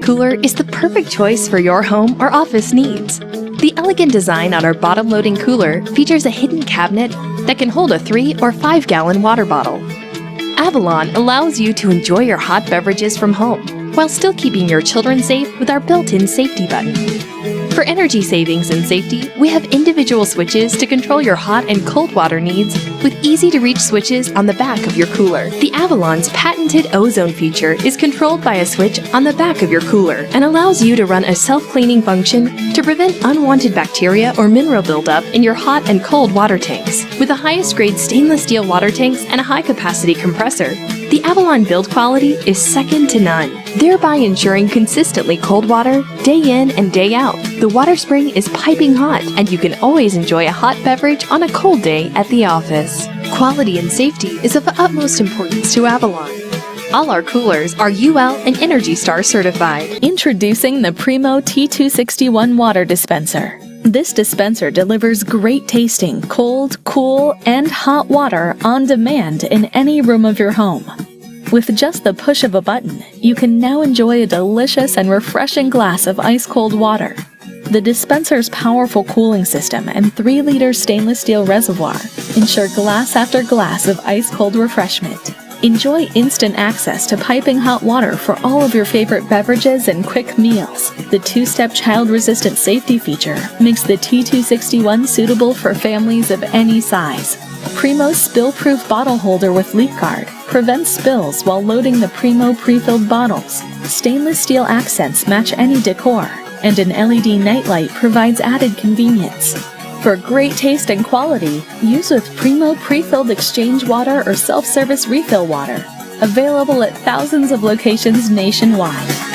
cooler is the perfect choice for your home or office needs. The elegant design on our bottom-loading cooler features a hidden cabinet that can hold a 3 or 5 gallon water bottle. Avalon allows you to enjoy your hot beverages from home while still keeping your children safe with our built-in safety button. For energy savings and safety, we have individual switches to control your hot and cold water needs with easy-to-reach switches on the back of your cooler. The Avalon's patented ozone feature is controlled by a switch on the back of your cooler and allows you to run a self-cleaning function to prevent unwanted bacteria or mineral buildup in your hot and cold water tanks. With the highest grade stainless steel water tanks and a high-capacity compressor, the Avalon build quality is second to none, thereby ensuring consistently cold water day in and day out. The water spring is piping hot, and you can always enjoy a hot beverage on a cold day at the office. Quality and safety is of the utmost importance to Avalon. All our coolers are UL and ENERGY STAR certified. Introducing the Primo T261 Water Dispenser. This dispenser delivers great tasting, cold, cool, and hot water on demand in any room of your home. With just the push of a button, you can now enjoy a delicious and refreshing glass of ice-cold water. The dispenser's powerful cooling system and 3-liter stainless steel reservoir ensure glass after glass of ice-cold refreshment. Enjoy instant access to piping hot water for all of your favorite beverages and quick meals. The 2-step child-resistant safety feature makes the T261 suitable for families of any size. Primo's spill-proof bottle holder with leak guard prevents spills while loading the Primo pre-filled bottles. Stainless steel accents match any decor, and an LED nightlight provides added convenience. For great taste and quality, use with Primo pre-filled exchange water or self-service refill water. Available at thousands of locations nationwide.